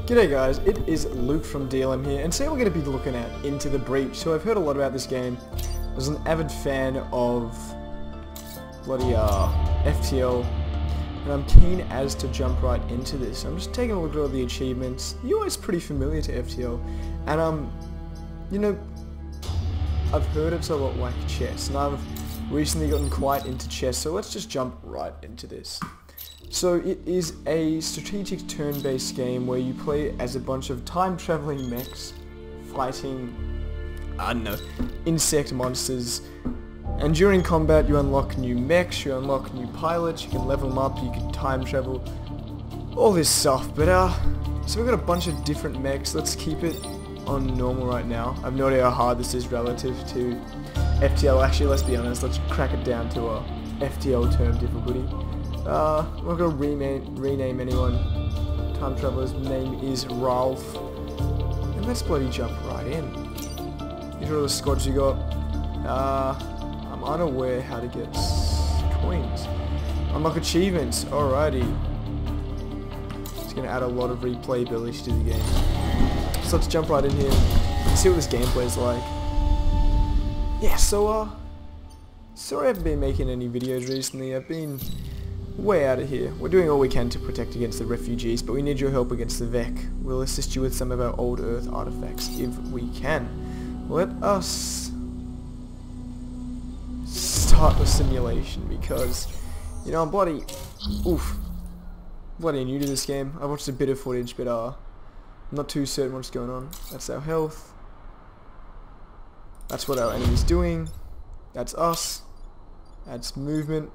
G'day guys, it is Luke from DLM here, and today we're going to be looking at Into the Breach. So I've heard a lot about this game. I was an avid fan of bloody FTL, and I'm keen as to jump right into this. I'm just taking a look at all the achievements. The UI is pretty familiar to FTL, and you know, I've heard it's a lot like chess, and I've recently gotten quite into chess, so let's just jump right into this. So it is a strategic turn-based game where you play as a bunch of time-traveling mechs fighting, I don't know, insect monsters. And during combat you unlock new mechs, you unlock new pilots, you can level them up, you can time travel, all this stuff. But so we've got a bunch of different mechs. Let's keep it on normal right now. I have no idea how hard this is relative to FTL. Actually, let's be honest, let's crack it down to a FTL term difficulty. We're not going to rename anyone. Time Traveler's name is Ralph. And let's bloody jump right in. These are all the squads you got. I'm unaware how to get coins. Unlock achievements. Alrighty. It's going to add a lot of replayability to the game. So let's jump right in here and see what this gameplay is like. Yeah, so, sorry I haven't been making any videos recently. I've been way out of here. We're doing all we can to protect against the refugees, but we need your help against the Vec. We'll assist you with some of our old Earth artifacts if we can. Let us start the simulation because, you know, I'm bloody new to this game. I watched a bit of footage, but I'm not too certain what's going on. That's our health. That's what our enemy's doing. That's us. That's movement.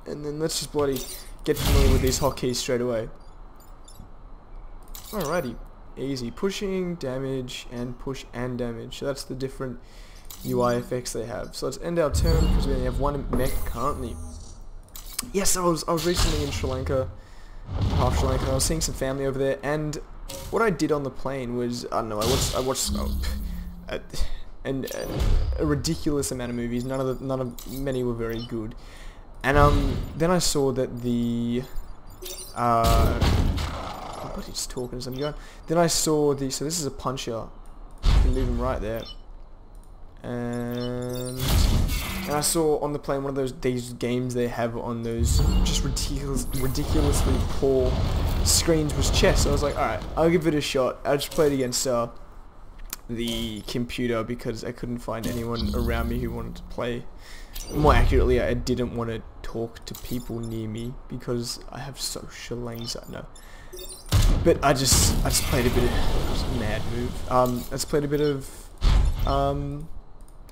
And then let's just bloody get familiar with these hotkeys straight away. Alrighty. Easy. Pushing, damage, and push and damage. So that's the different UI effects they have. So let's end our turn because we only have one mech currently. Yes, I was recently in Sri Lanka. Half Sri Lanka. I was seeing some family over there, and what I did on the plane was, I don't know, I watched a ridiculous amount of movies. Many were very good. And then I saw that the what he's talking as I'm going. Then I saw the, so this is a puncher. You can leave him right there. And I saw on the plane one of these games they have on those just ridiculously poor screens was chess. So I was like, alright, I'll give it a shot. I just played against the computer because I couldn't find anyone around me who wanted to play. More accurately, I didn't want to talk to people near me because I have social anxiety. No. But I just played a bit of mad move. I just played a bit of how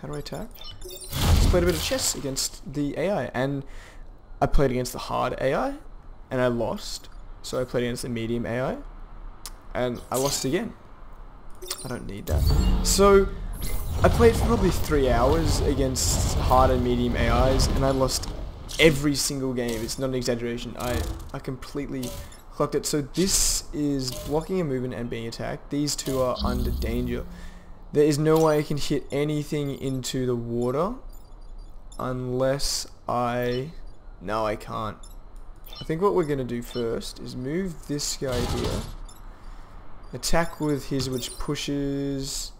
do I attack? Just played a bit of chess against the AI, and I played against the hard AI, and I lost. So I played against the medium AI, and I lost again. I don't need that. So I played for probably 3 hours against hard and medium AIs, and I lost every single game. It's not an exaggeration. I completely clocked it. So this is blocking a movement and being attacked. These two are under danger. There is no way I can hit anything into the water unless no, I can't. I think what we're going to do first is move this guy here. Attack with his, which pushes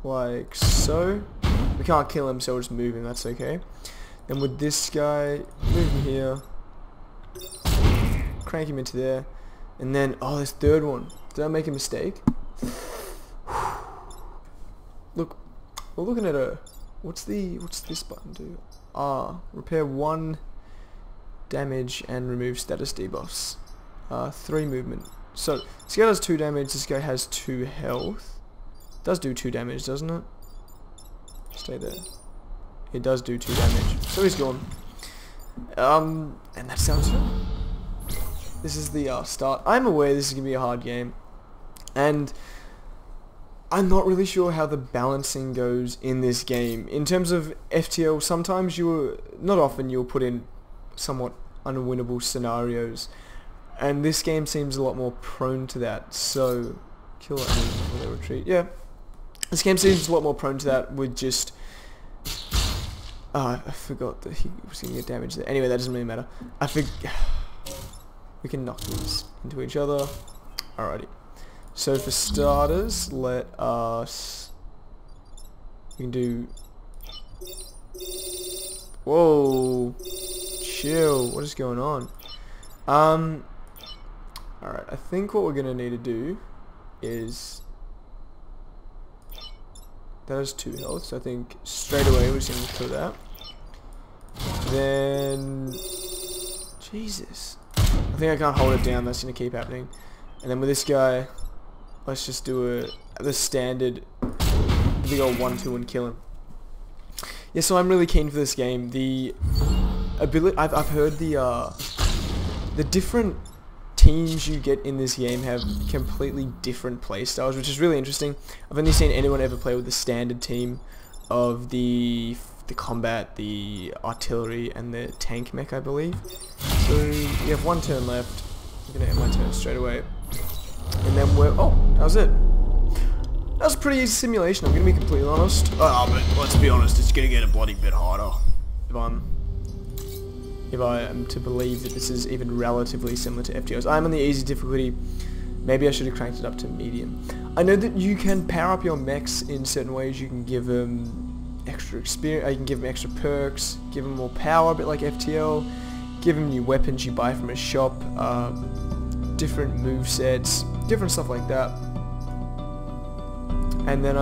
like so. We can't kill him, so we'll just move him, that's okay. Then with this guy, move him here. Crank him into there. And then, oh, this third one. Did I make a mistake? Look, we're looking at what's this button do? Repair 1 damage and remove status debuffs. 3 movement. So, this guy does 2 damage, this guy has 2 health. Does do 2 damage, doesn't it? Stay there. It does do 2 damage. So he's gone. And that sounds fun. This is the start. I'm aware this is going to be a hard game. And I'm not really sure how the balancing goes in this game. In terms of FTL, sometimes not often you'll put in somewhat unwinnable scenarios. And this game seems a lot more prone to that. So, kill that move before they retreat. Yeah. This game seems a lot more prone to that with just I forgot that he was going to get damage there. Anyway, that doesn't really matter. we can knock these into each other. Alrighty. So for starters, let us... We can do... Whoa! Chill. What is going on? Alright, I think what we're gonna need to do is... That has 2 health, so I think straight away we're just gonna kill that. Then... Jesus. I think I can't hold it down, that's gonna keep happening. And then with this guy, let's just do the standard big old 1-2 and kill him. Yeah, so I'm really keen for this game. The ability, I've heard the different teams you get in this game have completely different playstyles, which is really interesting. I've only seen anyone ever play with the standard team of the combat, the artillery, and the tank mech, I believe. So you have 1 turn left. I'm gonna end my turn straight away, and then we're... Oh, that was it. That was a pretty easy simulation, I'm gonna be completely honest. Oh, but let's be honest, it's gonna get a bloody bit harder if I am to believe that this is even relatively similar to FTOs. I'm on the easy difficulty. Maybe I should have cranked it up to medium. I know that you can power up your mechs in certain ways. You can give them extra experience, you can give them extra perks, give them more power, a bit like FTL, give them new weapons you buy from a shop, different movesets, different stuff like that. And then,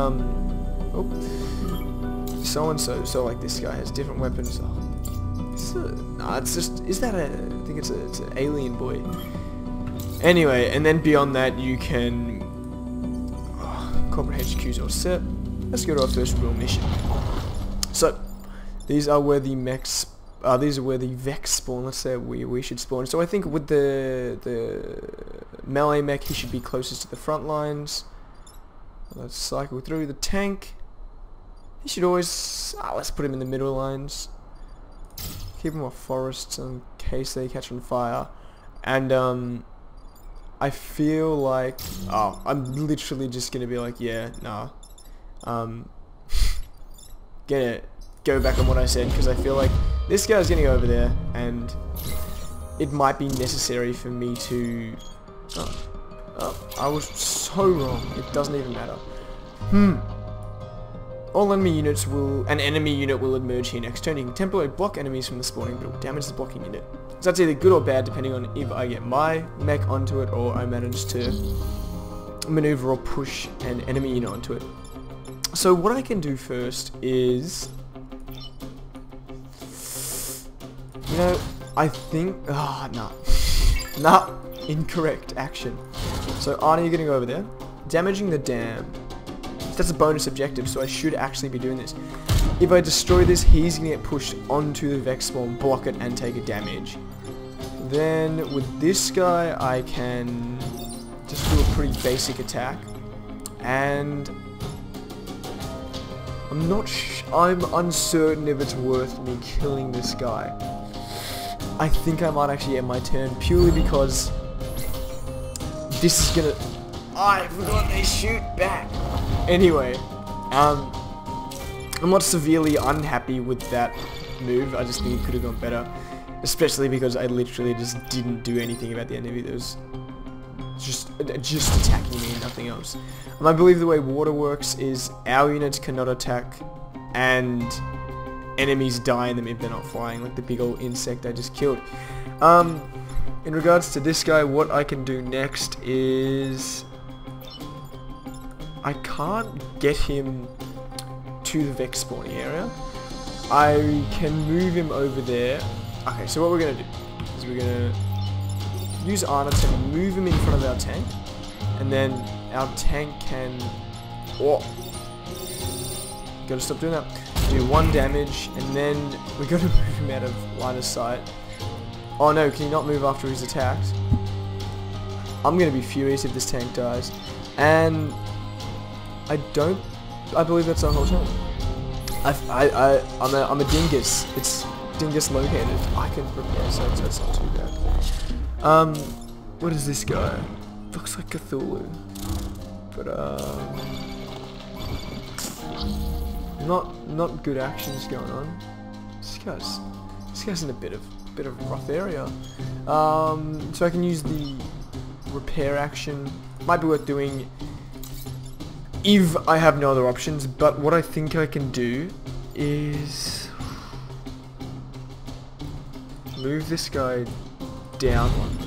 so like this guy has different weapons. It's just, is that I think it's an alien boy. Anyway, and then beyond that you can, corporate HQ's all set. Let's go to our first real mission. So, these are where the mechs, these are where the Vex spawn, let's say we should spawn. So I think with the melee mech, he should be closest to the front lines. Let's cycle through the tank. He should always, let's put him in the middle lines. Keep him off forests in case they catch on fire. And I feel like, I'm literally just gonna be like, yeah, nah. Go back on what I said, because I feel like this guy's getting over there, and it might be necessary for me to... I was so wrong. It doesn't even matter. All enemy units will... An enemy unit will emerge here next turn. You can temporarily block enemies from the spawning, but it will damage the blocking unit. So that's either good or bad, depending on if I get my mech onto it, or I manage to maneuver or push an enemy unit onto it. So what I can do first is... You know, I think... Nah. Incorrect action. So Arnie, you're going to go over there. Damaging the dam. That's a bonus objective, so I should actually be doing this. If I destroy this, he's going to get pushed onto the Vex spawn, block it, and take a damage. Then with this guy, I can just do a pretty basic attack. And I'm uncertain if it's worth me killing this guy. I think I might actually end my turn purely because this is gonna... I forgot they shoot back. Anyway, I'm not severely unhappy with that move. I just think it could have gone better, especially because I literally just didn't do anything about the enemy. That was just attacking me and nothing else. And I believe the way water works is our units cannot attack, and enemies die in them if they're not flying, like the big old insect I just killed. In regards to this guy, what I can do next is... I can't get him to the Vex spawning area. I can move him over there. Okay, so what we're going to do is we're going to use Arna to move him in front of our tank, and then our tank can... Oh! Gotta stop doing that. Do 1 damage, and then we gotta move him out of line of sight. Oh no, can he not move after he's attacked? I'm gonna be furious if this tank dies. And I believe that's our whole turn. I'm a dingus. It's dingus located. I can prepare, so that's not too bad. What is this guy? Looks like Cthulhu. But not good actions going on. This guy's in a bit of bit of a rough area. So I can use the repair action. Might be worth doing if I have no other options, but what I think I can do is move this guy down one.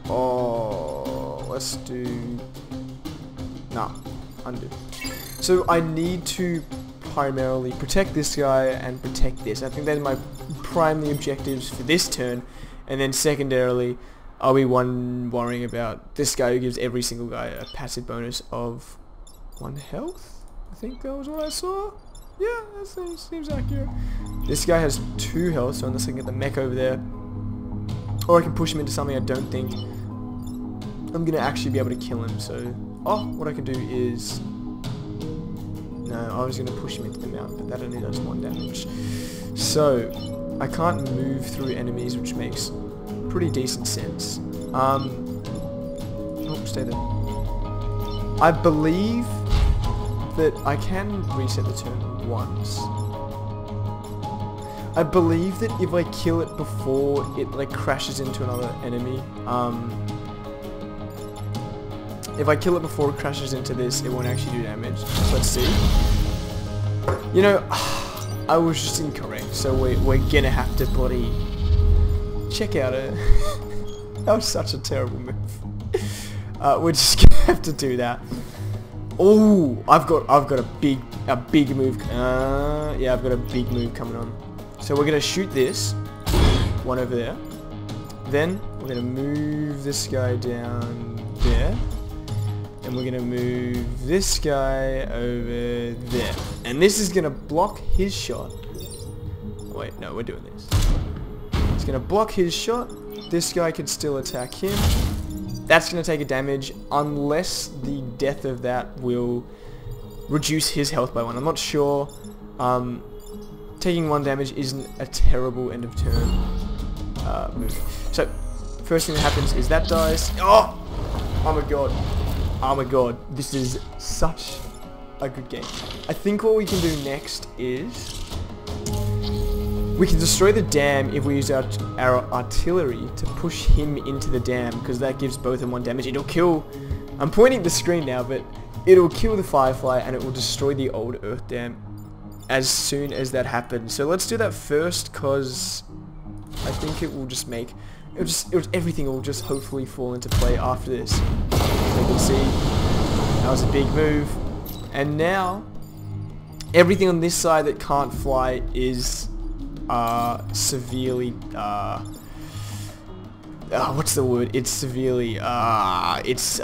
Oh, let's do... Nah, undo. So I need to primarily protect this guy and protect this. I think they're my primary objectives for this turn, and then secondarily I'll be worrying about this guy who gives every single guy a passive bonus of 1 health. I think that was what I saw. Yeah, that seems accurate. This guy has 2 health, so unless I can get the mech over there, or I can push him into something I don't think I'm gonna actually be able to kill him. So, what I can do is, no, I was gonna push him into the mount, but that only does 1 damage. So I can't move through enemies, which makes pretty decent sense. Stay there. I believe that I can reset the turn once. I believe that if I kill it before it like crashes into another enemy, if I kill it before it crashes into this, it won't actually do damage. So let's see. You know, I was just incorrect, so we're gonna have to bloody check out it. That was such a terrible move. We're just gonna have to do that. Oh, I've got a big move. Yeah, I've got a big move coming on. So we're gonna shoot this one over there. Then we're gonna move this guy down there. And we're gonna move this guy over there. And this is gonna block his shot. Wait, no, we're doing this. It's gonna block his shot. This guy can still attack him. That's gonna take a damage unless the death of that will reduce his health by 1. I'm not sure. Taking 1 damage isn't a terrible end of turn move. So first thing that happens is that dies. Oh my god. Oh my god, this is such a good game. I think what we can do next is we can destroy the dam if we use our artillery to push him into the dam, because that gives both of them 1 damage. It'll kill... I'm pointing at the screen now, but it'll kill the Firefly and it will destroy the old Earth Dam as soon as that happens. So let's do that first, because I think it will just make... everything will just hopefully fall into play after this. So you can see, that was a big move. And now, everything on this side that can't fly is severely, what's the word? It's severely, it's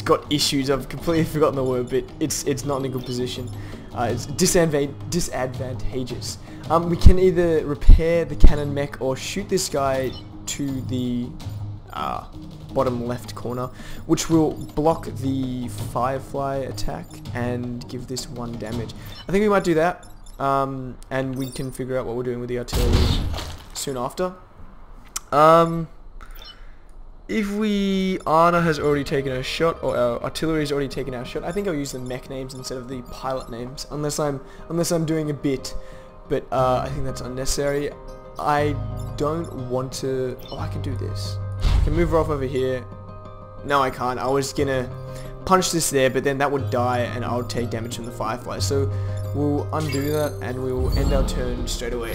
got issues. I've completely forgotten the word, but it's not in a good position. It's disadvantageous. We can either repair the cannon mech or shoot this guy to the bottom left corner, which will block the Firefly attack and give this 1 damage. I think we might do that, and we can figure out what we're doing with the artillery soon after. If Anna has already taken a shot, or our artillery has already taken our shot, I think I'll use the mech names instead of the pilot names, unless I'm doing a bit. But I think that's unnecessary. I don't want to... Oh, I can do this. I can move her off over here. No, I can't. I was gonna punch this there, but then that would die, and I'll take damage from the Firefly. So we'll undo that, and we'll end our turn straight away.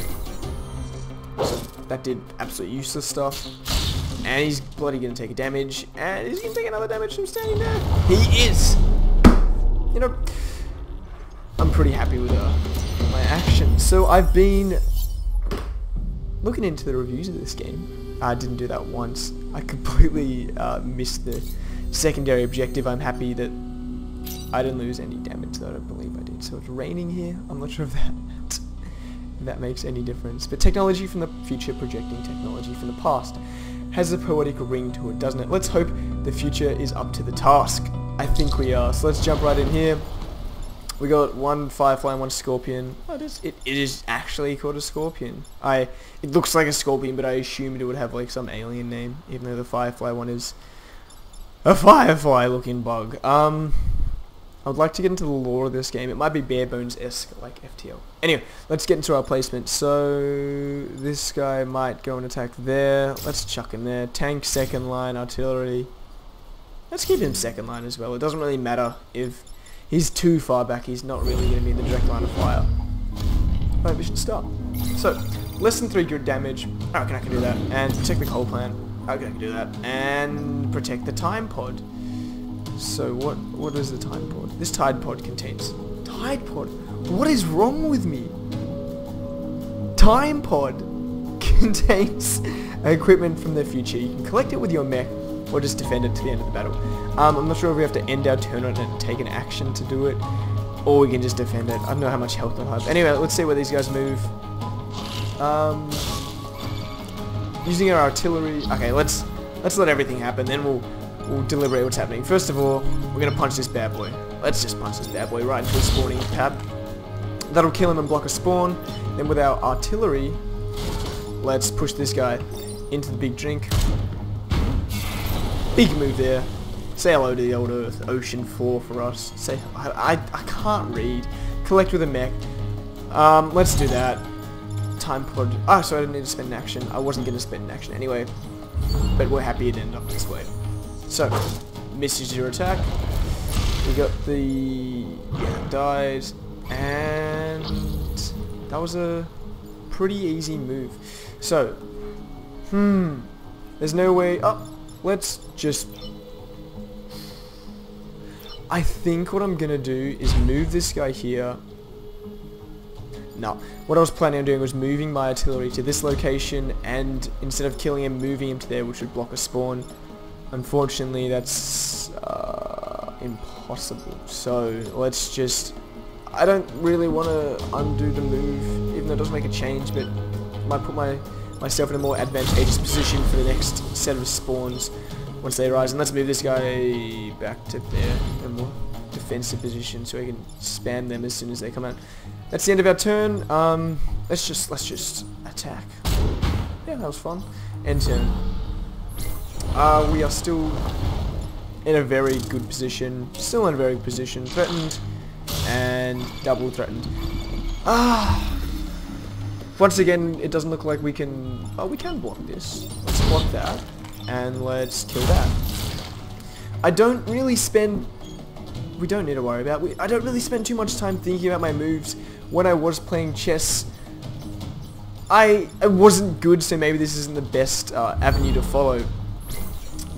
So that did absolutely useless stuff. And he's bloody gonna take a damage, and he's gonna take another damage from standing there. He is! You know, I'm pretty happy with my action. So I've been looking into the reviews of this game. I didn't do that once. I completely missed the secondary objective. I'm happy that I didn't lose any damage, though I don't believe I did. So it's raining here. I'm not sure if that makes any difference. But technology from the future projecting technology from the past has a poetic ring to it, doesn't it? Let's hope the future is up to the task. I think we are. So let's jump right in here. We got 1 Firefly and 1 Scorpion. Oh, it is actually called a Scorpion. It looks like a Scorpion, but I assumed it would have like some alien name, even though the Firefly one is a Firefly looking bug. I would like to get into the lore of this game. It might be bare bones-esque, like FTL. Anyway, let's get into our placement. So, this guy might go and attack there. Let's chuck him there. Tank, second line, artillery. Let's keep him second line as well. It doesn't really matter if he's too far back. He's not really going to be in the direct line of fire. Right, we should start. So, less than 3 good damage. I reckon I can do that. And protect the coal plant. I reckon I can do that. And protect the time pod. So what is the tide pod? This tide pod contains... Tide pod? What is wrong with me? Time pod contains equipment from the future. You can collect it with your mech or just defend it to the end of the battle. I'm not sure if we have to end our turn on it and take an action to do it, or we can just defend it. I don't know how much health I have. Anyway, let's see where these guys move. Using our artillery... Okay, let's let everything happen, then we'll deliberate what's happening. First of all, we're going to punch this bad boy. Let's just punch this bad boy right into a spawning pad. That'll kill him and block a spawn. Then with our artillery, let's push this guy into the big drink. Big move there. Say hello to the old Earth. Ocean 4 for us. Say I can't read. Collect with a mech. Let's do that. Time pod. Oh, so I didn't need to spend an action. I wasn't going to spend an action anyway. But we're happy it ended up this way. So, misses your attack. We got the... Yeah, died. And... that was a pretty easy move. So, there's no way... Oh, let's just... I think what I'm gonna do is move this guy here. No, what I was planning on doing was moving my artillery to this location, and instead of killing him, moving him to there, which would block a spawn. Unfortunately, that's impossible. So let's just... I don't really want to undo the move, even though it does make a change, but I might put myself in a more advantageous position for the next set of spawns once they arise. And let's move this guy back to there, in a more defensive position, so we can spam them as soon as they come out. That's the end of our turn. Let's just attack. Yeah, that was fun. End turn. We are still in a very good position. Still in a very good position. Threatened and double threatened. Once again, it doesn't look like we can... Oh, we can block this. Let's block that. And let's kill that. I don't really spend... We don't need to worry about... I don't really spend too much time thinking about my moves. When I was playing chess, I wasn't good, so maybe this isn't the best avenue to follow.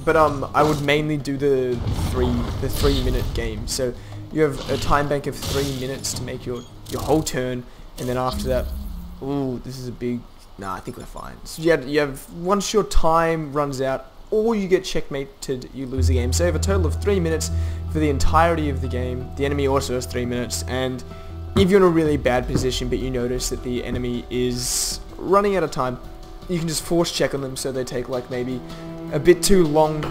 But I would mainly do the 3-minute game. So you have a time bank of 3 minutes to make your whole turn, and then after that, ooh, this is a big... Nah, I think we're fine. So you have once your time runs out, or you get checkmated, you lose the game. So you have a total of 3 minutes for the entirety of the game. The enemy also has 3 minutes, and if you're in a really bad position, but you notice that the enemy is running out of time, you can just force check on them so they take like maybe a bit too long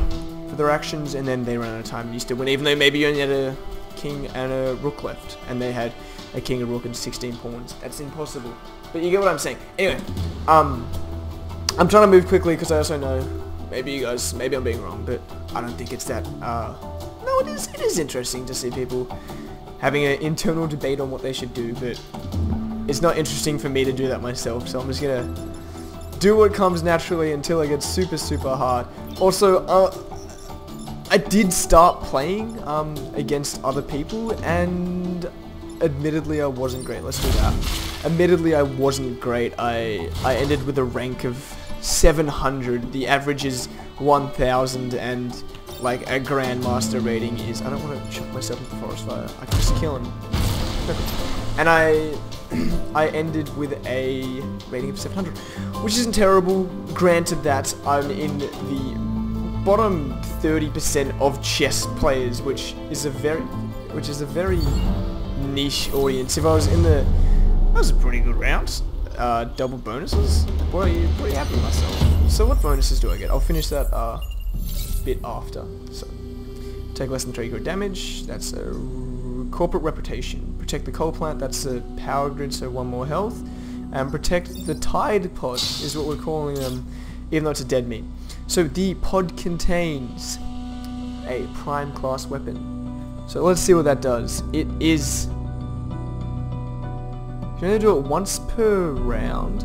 for their actions, and then they run out of time and you still win, even though maybe you only had a king and a rook left, and they had a king, a rook, and 16 pawns. That's impossible. But you get what I'm saying. Anyway, I'm trying to move quickly because I also know maybe I'm being wrong, but I don't think it's that. No, it is interesting to see people having an internal debate on what they should do, but it's not interesting for me to do that myself, so I'm just gonna do what comes naturally until it gets super, super hard. Also, I did start playing against other people, and admittedly I wasn't great. Let's do that. Admittedly I wasn't great. I ended with a rank of 700. The average is 1000, and like a grandmaster rating is... I don't want to chuck myself into the forest fire. I can just kill him. Perfect. And I ended with a rating of 700, which isn't terrible. Granted that I'm in the bottom 30% of chess players, which is a very niche audience. If I was in the... That was a pretty good round. Double bonuses? Pretty happy with myself. So what bonuses do I get? I'll finish that bit after. So take less than 3 good damage. That's a corporate reputation. Protect the coal plant. That's a power grid, so 1 more health. And protect the tide pod is what we're calling them, even though it's a dead meat. So the pod contains a prime class weapon. So let's see what that does. It is... You can only do it once per round,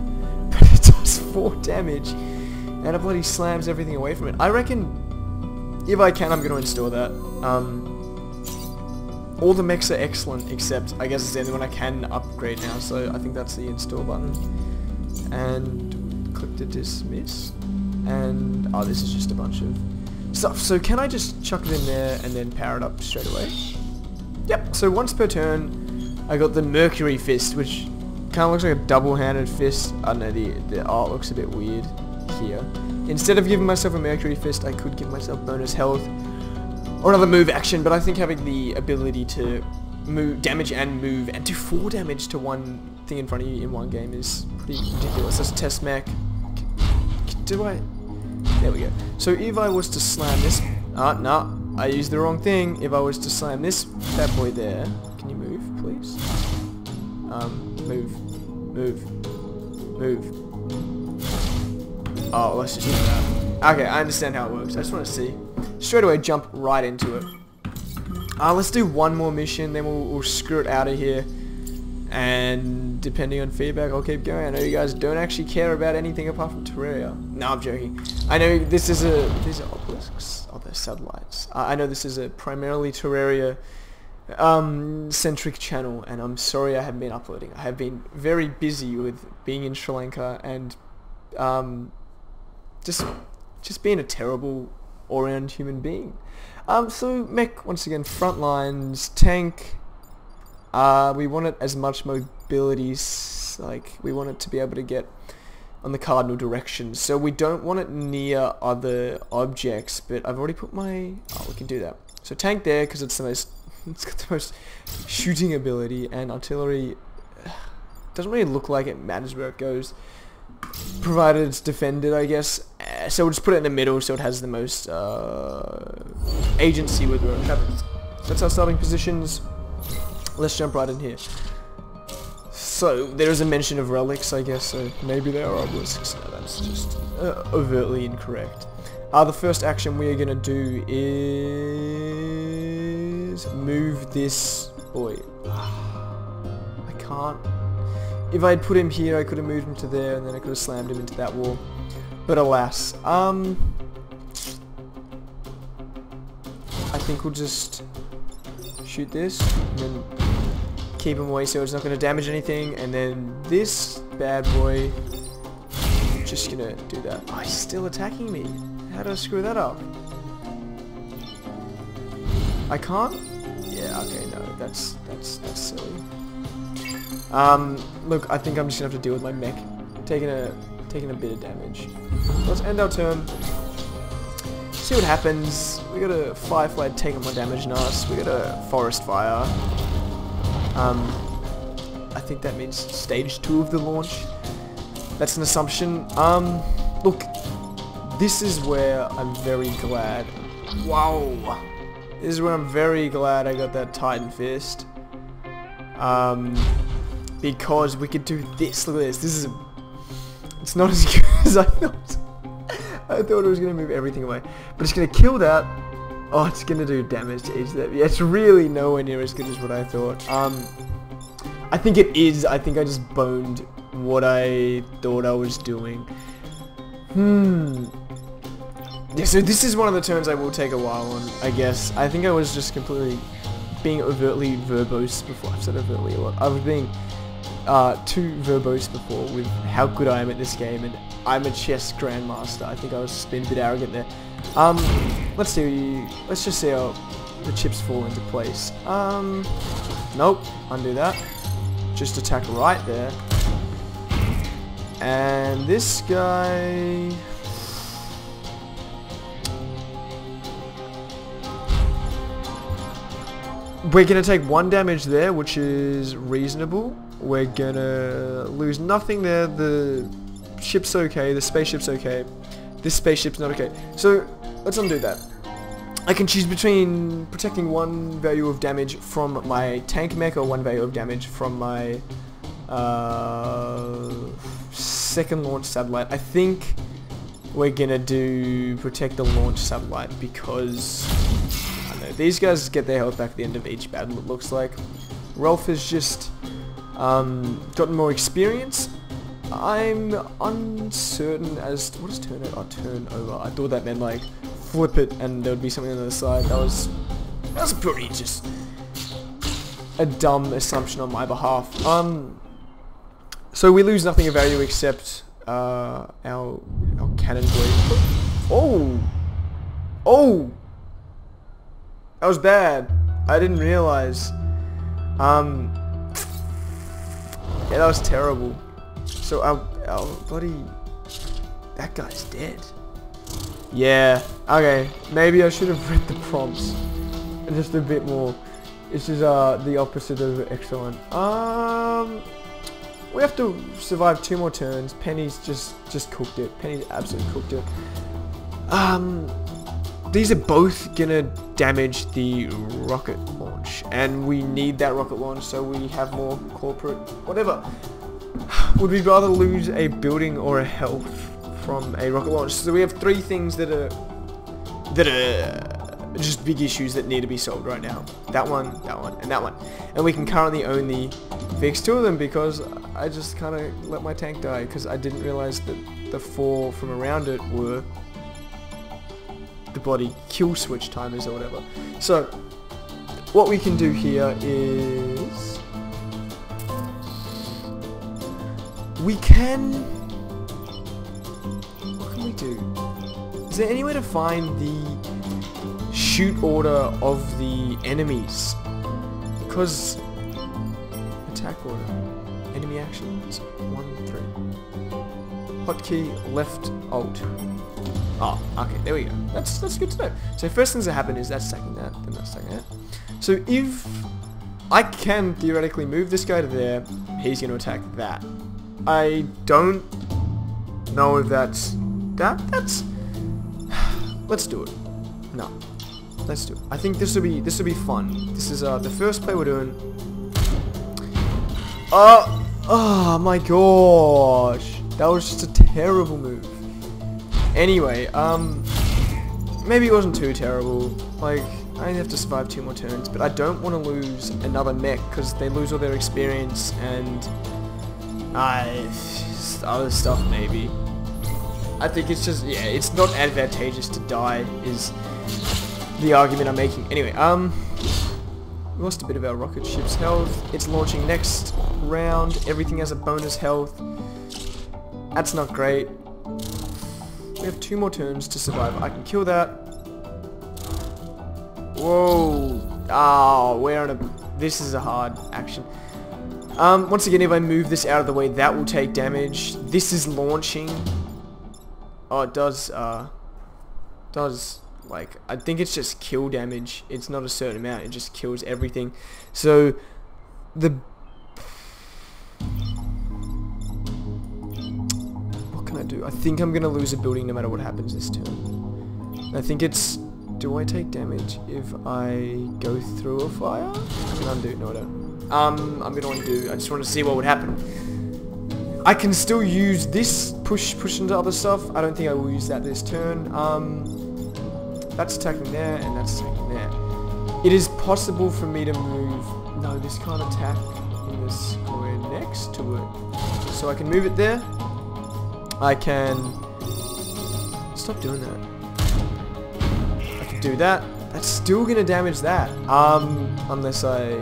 but it does 4 damage, and it bloody slams everything away from it. I reckon, if I can, I'm going to install that. All the mechs are excellent, except I guess it's the only one I can upgrade now, so I think that's the install button. And click to dismiss. And, oh, this is just a bunch of stuff. So can I just chuck it in there and then power it up straight away? Yep, so once per turn, I got the Mercury Fist, which kind of looks like a double-handed fist. I don't know, the art looks a bit weird here. Instead of giving myself a Mercury Fist, I could give myself bonus health or another move action, but I think having the ability to move, damage and move, and do 4 damage to one thing in front of you in one game is pretty ridiculous. That's a test mech. Do I? There we go. So if I was to slam this... no, I used the wrong thing. If I was to slam this bad boy there... Can you move, please? Move. Oh, let's just do that. Okay, I understand how it works. I just want to see. Straight away, jump right into it. Let's do one more mission, then we'll screw it out of here. And depending on feedback, I'll keep going. I know you guys don't actually care about anything apart from Terraria. No, I'm joking. I know this is these are obelisks. Oh, they're satellites. I know this is a primarily Terraria centric channel, and I'm sorry I haven't been uploading. I have been very busy with being in Sri Lanka and just being a terrible all-round human being. So mech, once again, front lines, tank. We want it as much mobility, like we want it to be able to get on the cardinal directions. So we don't want it near other objects, but I've already put my... Oh, we can do that. So tank there, because it's the most... It's got the most shooting ability, and artillery doesn't really look like it matters where it goes, provided it's defended, I guess. So we'll just put it in the middle so it has the most agency with where it happens. That's our starting positions. Let's jump right in here. So there is a mention of relics, I guess, so maybe they are obelisks. No, that's just overtly incorrect. The first action we are going to do is move this boy. I can't. If I had put him here, I could have moved him to there, and then I could have slammed him into that wall. But alas, I think we'll just shoot this, and then keep him away so it's not going to damage anything, and then this bad boy, just gonna do that. Oh, he's still attacking me. How did I screw that up? I can't? Yeah, okay, no, that's silly. Look, I think I'm just gonna have to deal with my mech taking a bit of damage. Let's end our turn. See what happens. We got a Firefly taking more damage than us. We got a Forest Fire. I think that means stage 2 of the launch. That's an assumption. Look, this is where I'm very glad. Wow. This is where I'm very glad I got that Titan Fist. Because we could do this. Look at this. This is... It's not as good as I thought. I thought it was going to move everything away. But it's going to kill that. Oh, it's going to do damage to each of them. Yeah, it's really nowhere near as good as what I thought. I think it is. I think I just boned what I thought I was doing. Yeah, so this is one of the turns I will take a while on, I guess. I think I was just completely being overtly verbose before. I've said overtly a lot. I was being too verbose before with how good I am at this game, and I'm a chess grandmaster. I think I was being a bit arrogant there. Let's just see how the chips fall into place. Nope, undo that. Just attack right there. And this guy... We're gonna take 1 damage there, which is reasonable. We're gonna lose nothing there. The ship's okay, the spaceship's okay. This spaceship's not okay. So, let's undo that. I can choose between protecting 1 value of damage from my tank mech or 1 value of damage from my second launch satellite. I think we're gonna do protect the launch satellite because know. These guys get their health back at the end of each battle, it looks like. Rolf has just gotten more experience. I'm uncertain as to... What is turn it? Oh, turn over. I thought that meant like flip it and there would be something on the other side. That was pretty just a dumb assumption on my behalf. So we lose nothing of value except our cannon blade. Oh! Oh! That was bad. I didn't realize. Yeah, that was terrible. So our bloody... That guy's dead. Yeah. Okay. Maybe I should have read the prompts just a bit more. This is the opposite of excellent. We have to survive 2 more turns. Penny's just cooked it. Penny's absolutely cooked it. These are both gonna damage the rocket launch, and we need that rocket launch so we have more corporate whatever. Would we rather lose a building or a health from a rocket launch? So we have 3 things that are just big issues that need to be solved right now. That one, and that one. And we can currently only fix 2 of them because I just kind of let my tank die because I didn't realize that the 4 from around it were the bloody kill switch timers or whatever. So what we can do here is we can... What can we do? Is there any way to find the shoot order of the enemies? Because attack order, enemy actions, 1, 3. Hotkey, left, alt. Oh, okay, there we go. That's good to know. So first things that happen is that's stacking that, then that's stacking that. So if I can theoretically move this guy to there, he's going to attack that. I don't know if that's... That's... Let's do it. No. Let's do it. I think this will be fun. This is the first play we're doing. Oh my gosh. That was just a terrible move. Anyway, maybe it wasn't too terrible. Like, I only have to survive 2 more turns, but I don't want to lose another mech because they lose all their experience and other stuff maybe. I think it's just, yeah, it's not advantageous to die is the argument I'm making. Anyway, we lost a bit of our rocket ship's health. It's launching next round. Everything has a bonus health. That's not great. We have 2 more turns to survive. I can kill that. Whoa. Oh, we're on a... This is a hard action. Once again, if I move this out of the way, that will take damage. This is launching. Oh, it does, like, I think it's just kill damage. It's not a certain amount. It just kills everything. So, what can I do? I think I'm going to lose a building no matter what happens this turn. I think it's... Do I take damage if I go through a fire? I can undo. No, I don't. I'm going to undo. I just want to see what would happen. I can still use this push into other stuff. I don't think I will use that this turn. That's attacking there, and that's attacking there. It is possible for me to move... No, this can't attack in the square next to it. So I can move it there. I can... Stop doing that. I can do that. That's still going to damage that. Unless I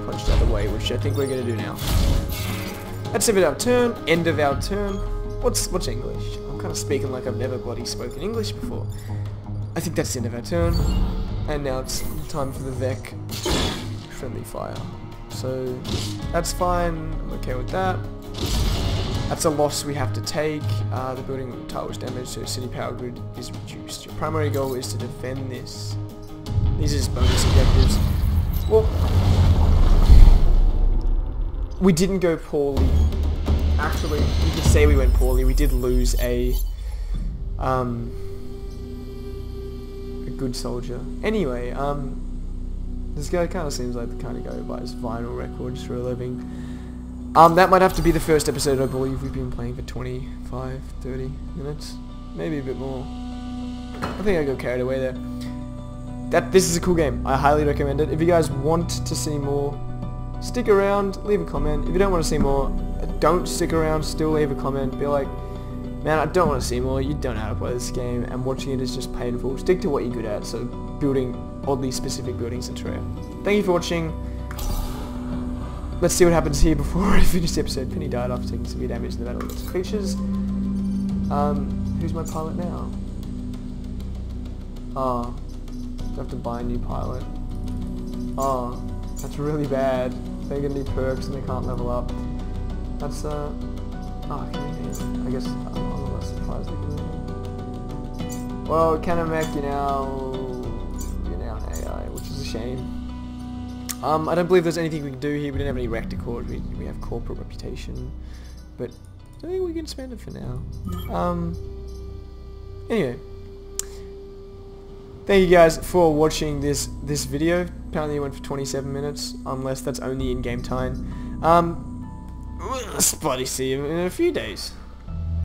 punch the other way, which I think we're going to do now. That's the end of our turn. End of our turn. What's English? I'm kind of speaking like I've never bloody spoken English before. I think that's the end of our turn. And now it's time for the VEC friendly fire. So that's fine. I'm okay with that. That's a loss we have to take. The building tile was damaged, so city power grid is reduced. Your primary goal is to defend this. These are just bonus objectives. Well, we didn't go poorly. Actually, you could say we went poorly. We did lose a good soldier. Anyway, this guy kind of seems like the kind of guy who buys vinyl records for a living. That might have to be the first episode. I believe we've been playing for 25, 30 minutes, maybe a bit more. I think I got carried away there. this is a cool game. I highly recommend it. If you guys want to see more, stick around, leave a comment. If you don't want to see more, don't stick around, still leave a comment. Be like, man, I don't want to see more. You don't know how to play this game, and watching it is just painful. Stick to what you're good at, so building oddly specific buildings is rare. Thank you for watching. Let's see what happens here before I finish the episode. Penny died after taking severe damage in the battle against creatures. Who's my pilot now? Oh, I have to buy a new pilot. Oh, that's really bad. They get new perks and they can't level up. That's oh, I guess I'm a little less surprised they can win. Well, Kanamech, you're now an AI, which is a shame. I don't believe there's anything we can do here. We don't have any rector cord. We have corporate reputation, but I think we can spend it for now. Anyway, thank you guys for watching this video. Apparently it went for 27 minutes, unless that's only in game time. Spotty see you in a few days.